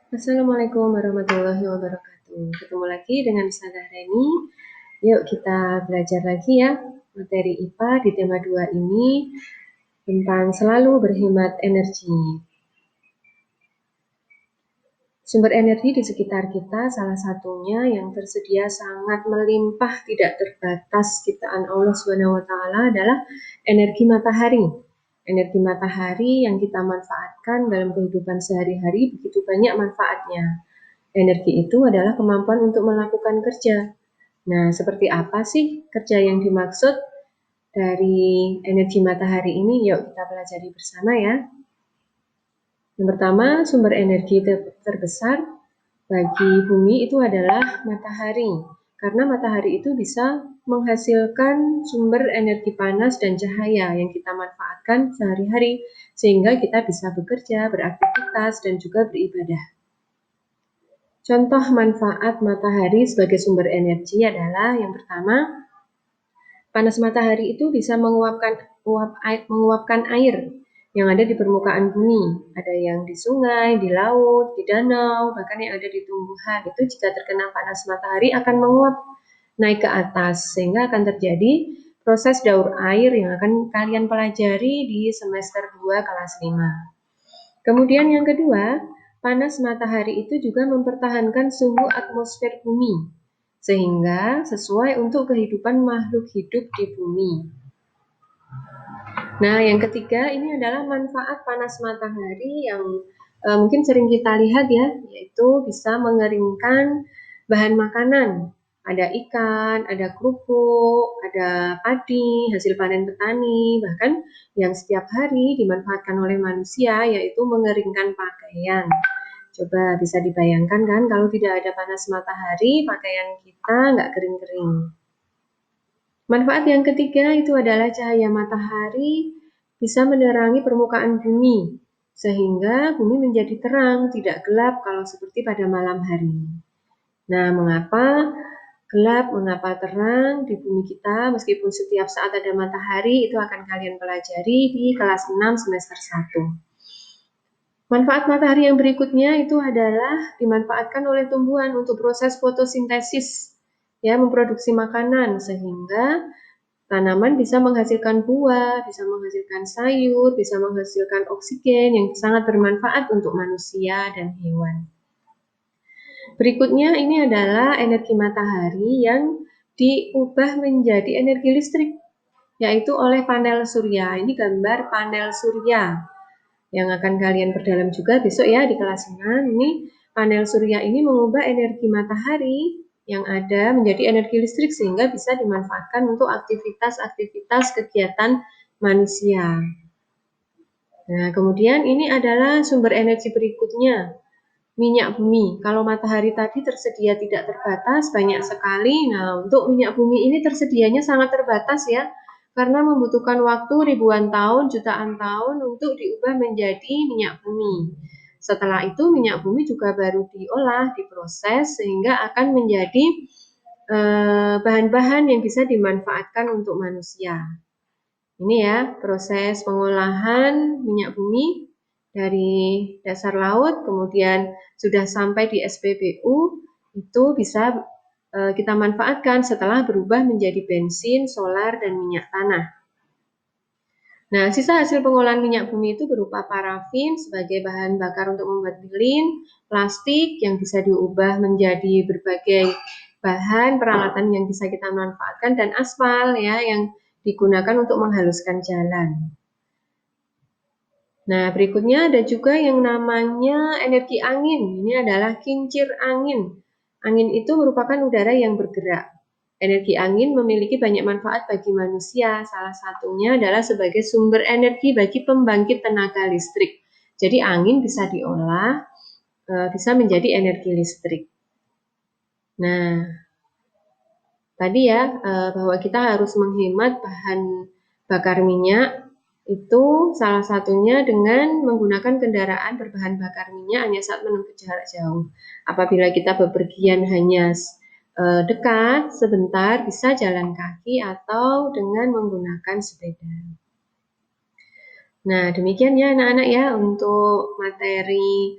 Assalamualaikum warahmatullahi wabarakatuh. Ketemu lagi dengan saya Reni. Yuk kita belajar lagi ya materi IPA di tema 2 ini tentang selalu berhemat energi. Sumber energi di sekitar kita salah satunya yang tersedia sangat melimpah tidak terbatas ciptaan Allah SWT adalah energi matahari. Energi matahari yang kita manfaatkan dalam kehidupan sehari-hari begitu banyak manfaatnya. Energi itu adalah kemampuan untuk melakukan kerja. Nah, seperti apa sih kerja yang dimaksud dari energi matahari ini? Yuk kita pelajari bersama ya. Yang pertama, sumber energi terbesar bagi bumi itu adalah matahari. Karena matahari itu bisa menghasilkan sumber energi panas dan cahaya yang kita manfaatkan sehari-hari sehingga kita bisa bekerja, beraktivitas, dan juga beribadah. Contoh manfaat matahari sebagai sumber energi adalah yang pertama, panas matahari itu bisa menguapkan air yang ada di permukaan bumi. Ada yang di sungai, di laut, di danau, bahkan yang ada di tumbuhan. Itu jika terkena panas matahari akan menguap naik ke atas sehingga akan terjadi proses daur air yang akan kalian pelajari di semester 2 kelas 5. Kemudian yang kedua, panas matahari itu juga mempertahankan suhu atmosfer bumi, sehingga sesuai untuk kehidupan makhluk hidup di bumi. Nah, yang ketiga ini adalah manfaat panas matahari yang mungkin sering kita lihat ya, yaitu bisa mengeringkan bahan makanan. Ada ikan, ada kerupuk, ada padi, hasil panen petani, bahkan yang setiap hari dimanfaatkan oleh manusia, yaitu mengeringkan pakaian. Coba bisa dibayangkan kan, kalau tidak ada panas matahari, pakaian kita nggak kering-kering. Manfaat yang ketiga itu adalah cahaya matahari bisa menerangi permukaan bumi, sehingga bumi menjadi terang, tidak gelap kalau seperti pada malam hari. Nah, mengapa gelap, mengapa terang di bumi kita, meskipun setiap saat ada matahari, itu akan kalian pelajari di kelas 6 semester 1. Manfaat matahari yang berikutnya itu adalah dimanfaatkan oleh tumbuhan untuk proses fotosintesis, ya, memproduksi makanan, sehingga tanaman bisa menghasilkan buah, bisa menghasilkan sayur, bisa menghasilkan oksigen yang sangat bermanfaat untuk manusia dan hewan. Berikutnya ini adalah energi matahari yang diubah menjadi energi listrik, yaitu oleh panel surya. Ini gambar panel surya yang akan kalian perdalam juga besok ya di kelas 6. Ini panel surya ini mengubah energi matahari yang ada menjadi energi listrik sehingga bisa dimanfaatkan untuk aktivitas-aktivitas kegiatan manusia. Nah, kemudian ini adalah sumber energi berikutnya, minyak bumi. Kalau matahari tadi tersedia tidak terbatas, banyak sekali. Nah, untuk minyak bumi ini tersedianya sangat terbatas ya, karena membutuhkan waktu ribuan tahun, jutaan tahun untuk diubah menjadi minyak bumi. Setelah itu minyak bumi juga baru diolah, diproses sehingga akan menjadi bahan-bahan yang bisa dimanfaatkan untuk manusia. Ini ya proses pengolahan minyak bumi dari dasar laut, kemudian sudah sampai di SPBU, itu bisa kita manfaatkan setelah berubah menjadi bensin, solar, dan minyak tanah. Nah, sisa hasil pengolahan minyak bumi itu berupa parafin sebagai bahan bakar untuk membuat lilin, plastik yang bisa diubah menjadi berbagai bahan peralatan yang bisa kita manfaatkan, dan aspal ya yang digunakan untuk menghaluskan jalan. Nah, berikutnya ada juga yang namanya energi angin. Ini adalah kincir angin. Angin itu merupakan udara yang bergerak. Energi angin memiliki banyak manfaat bagi manusia. Salah satunya adalah sebagai sumber energi bagi pembangkit tenaga listrik. Jadi angin bisa diolah, bisa menjadi energi listrik. Nah, tadi ya bahwa kita harus menghemat bahan bakar minyak. Itu salah satunya dengan menggunakan kendaraan berbahan bakar minyak hanya saat menempuh jarak jauh. Apabila kita bepergian hanya dekat, sebentar, bisa jalan kaki atau dengan menggunakan sepeda. Nah, demikian ya anak-anak ya untuk materi